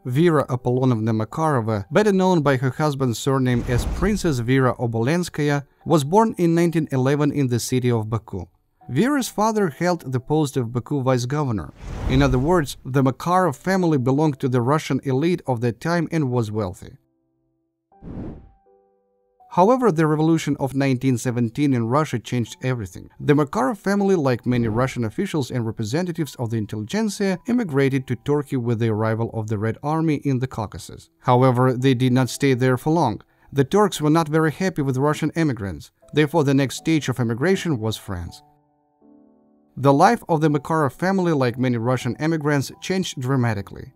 Vera Apollonovna Makarova, better known by her husband's surname as Princess Vera Obolenskaya, was born in 1911 in the city of Baku. Vera's father held the post of Baku vice-governor. In other words, the Makarov family belonged to the Russian elite of that time and was wealthy. However, the revolution of 1917 in Russia changed everything. The Makarov family, like many Russian officials and representatives of the intelligentsia, immigrated to Turkey with the arrival of the Red Army in the Caucasus. However, they did not stay there for long. The Turks were not very happy with Russian immigrants. Therefore, the next stage of immigration was France. The life of the Makarov family, like many Russian immigrants, changed dramatically.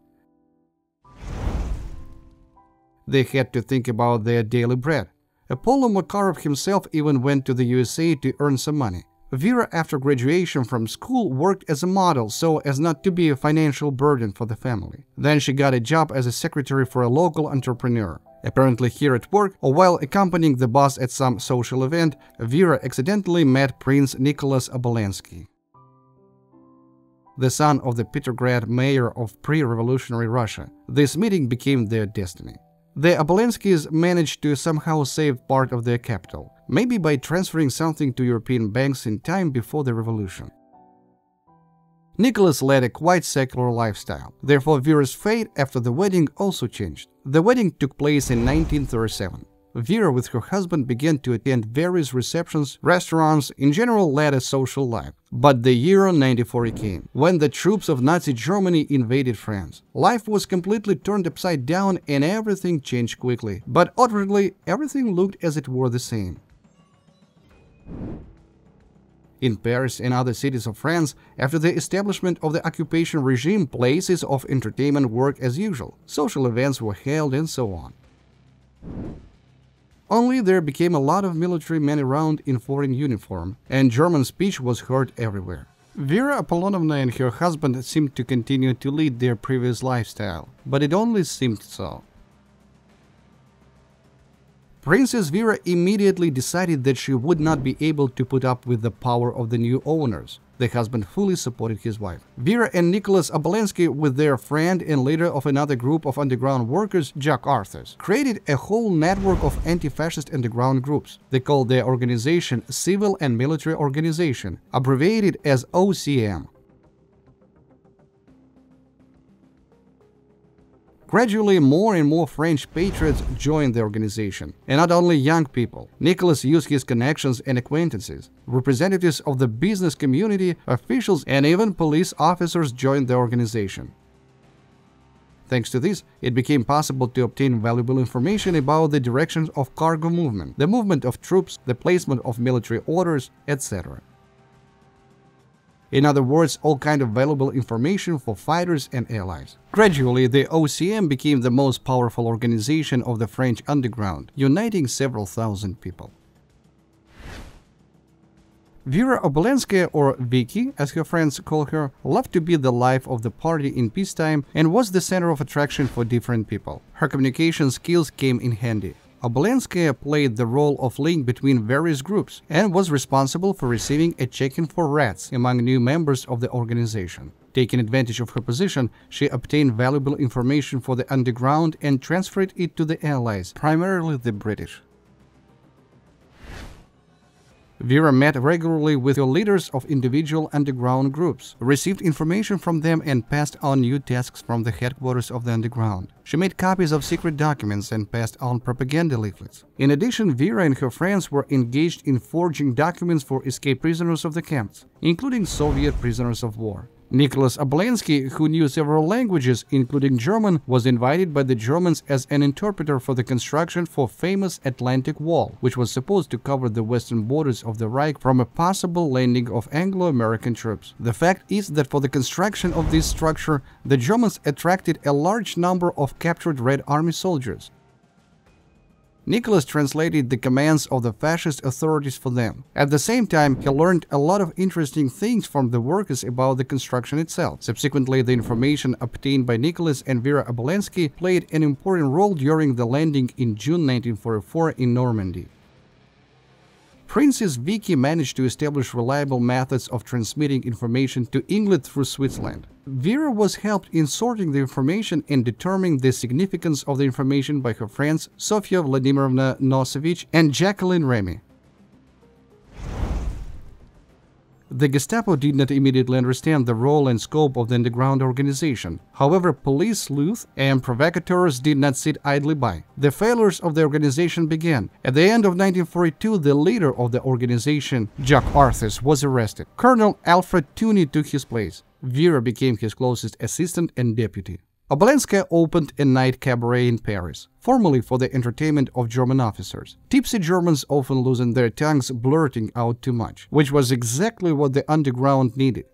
They had to think about their daily bread. Apollo Makarov himself even went to the USA to earn some money. Vera, after graduation from school, worked as a model so as not to be a financial burden for the family. Then she got a job as a secretary for a local entrepreneur. Apparently here at work, or while accompanying the boss at some social event, Vera accidentally met Prince Nicholas Obolensky, the son of the Petrograd mayor of pre-revolutionary Russia. This meeting became their destiny. The Obolenskys managed to somehow save part of their capital, maybe by transferring something to European banks in time before the revolution. Nicholas led a quite secular lifestyle. Therefore, Vera's fate after the wedding also changed. The wedding took place in 1937. Vera with her husband began to attend various receptions, restaurants, in general led a social life. But the year 94 came, when the troops of Nazi Germany invaded France. Life was completely turned upside down and everything changed quickly. But outwardly, everything looked as it were the same. In Paris and other cities of France, after the establishment of the occupation regime, places of entertainment worked as usual. Social events were held and so on. Only there became a lot of military men around in foreign uniform, and German speech was heard everywhere. Vera Apollonovna and her husband seemed to continue to lead their previous lifestyle, but it only seemed so. Princess Vera immediately decided that she would not be able to put up with the power of the new owners. The husband fully supported his wife. Vera and Nicholas Obolensky, with their friend and leader of another group of underground workers, Jack Arthurs, created a whole network of anti-fascist underground groups. They called their organization Civil and Military Organization, abbreviated as OCM. Gradually, more and more French patriots joined the organization, and not only young people. Nicholas used his connections and acquaintances. Representatives of the business community, officials, and even police officers joined the organization. Thanks to this, it became possible to obtain valuable information about the directions of cargo movement, the movement of troops, the placement of military orders, etc. In other words, all kinds of valuable information for fighters and allies. Gradually, the OCM became the most powerful organization of the French underground, uniting several thousand people. Vera Obolenskaya, or Vicky, as her friends call her, loved to be the life of the party in peacetime and was the center of attraction for different people. Her communication skills came in handy. Obolenskaya played the role of link between various groups and was responsible for receiving a check-in for rats among new members of the organization. Taking advantage of her position, she obtained valuable information for the underground and transferred it to the Allies, primarily the British. Vera met regularly with the leaders of individual underground groups, received information from them and passed on new tasks from the headquarters of the underground. She made copies of secret documents and passed on propaganda leaflets. In addition, Vera and her friends were engaged in forging documents for escaped prisoners of the camps, including Soviet prisoners of war. Nicholas Obolensky, who knew several languages, including German, was invited by the Germans as an interpreter for the construction for famous Atlantic Wall, which was supposed to cover the western borders of the Reich from a possible landing of Anglo-American troops. The fact is that for the construction of this structure, the Germans attracted a large number of captured Red Army soldiers. Nicholas translated the commands of the fascist authorities for them. At the same time, he learned a lot of interesting things from the workers about the construction itself. Subsequently, the information obtained by Nicholas and Vera Obolensky played an important role during the landing in June 1944 in Normandy. Princess Vicky managed to establish reliable methods of transmitting information to England through Switzerland. Vera was helped in sorting the information and determining the significance of the information by her friends Sofia Vladimirovna Nosevich and Jacqueline Remy. The Gestapo did not immediately understand the role and scope of the underground organization. However, police sleuths and provocateurs did not sit idly by. The failures of the organization began. At the end of 1942, the leader of the organization, Jack Arthurs, was arrested. Colonel Alfred Tooney took his place. Vera became his closest assistant and deputy. Obolenskaya opened a night cabaret in Paris, formerly for the entertainment of German officers. Tipsy Germans often loosened their tongues blurting out too much, which was exactly what the underground needed.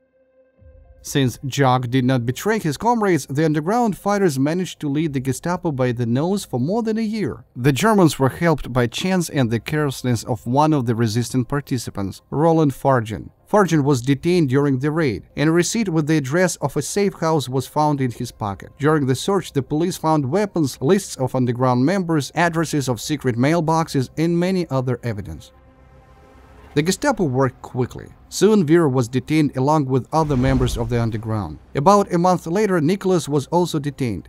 Since Jack did not betray his comrades, the underground fighters managed to lead the Gestapo by the nose for more than a year. The Germans were helped by chance and the carelessness of one of the resistant participants, Roland Fargen. Fargen was detained during the raid, and a receipt with the address of a safe house was found in his pocket. During the search, the police found weapons, lists of underground members, addresses of secret mailboxes, and many other evidence. The Gestapo worked quickly. Soon Vera was detained along with other members of the underground. About a month later, Nicholas was also detained.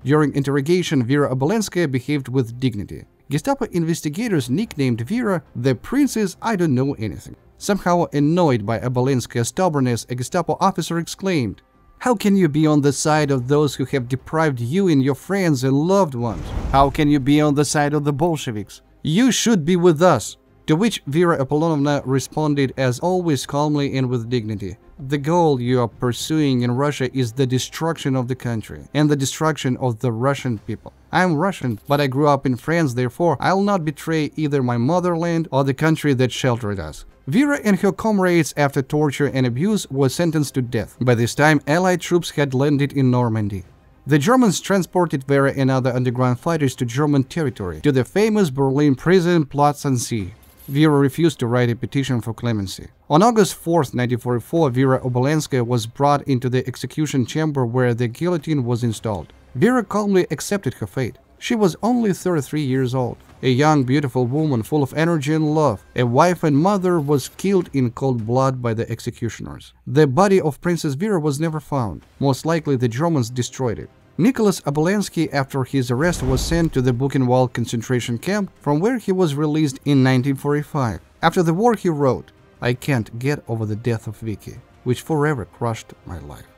During interrogation, Vera Obolenskaya behaved with dignity. Gestapo investigators nicknamed Vera the Princess I Don't Know Anything. Somehow annoyed by Obolenskaya's stubbornness, a Gestapo officer exclaimed, "How can you be on the side of those who have deprived you and your friends and loved ones? How can you be on the side of the Bolsheviks? You should be with us." To which Vera Apollonovna responded as always calmly and with dignity, "The goal you are pursuing in Russia is the destruction of the country and the destruction of the Russian people. I am Russian, but I grew up in France, therefore I'll not betray either my motherland or the country that sheltered us." Vera and her comrades, after torture and abuse, were sentenced to death. By this time, Allied troops had landed in Normandy. The Germans transported Vera and other underground fighters to German territory, to the famous Berlin prison Platz-Annecy. Vera refused to write a petition for clemency. On August 4, 1944, Vera Obolenskaya was brought into the execution chamber where the guillotine was installed. Vera calmly accepted her fate. She was only 33 years old. A young, beautiful woman full of energy and love, a wife and mother, was killed in cold blood by the executioners. The body of Princess Vera was never found. Most likely the Germans destroyed it. Nicholas Obolensky, after his arrest, was sent to the Buchenwald concentration camp, from where he was released in 1945. After the war, he wrote, "I can't get over the death of Vicky, which forever crushed my life."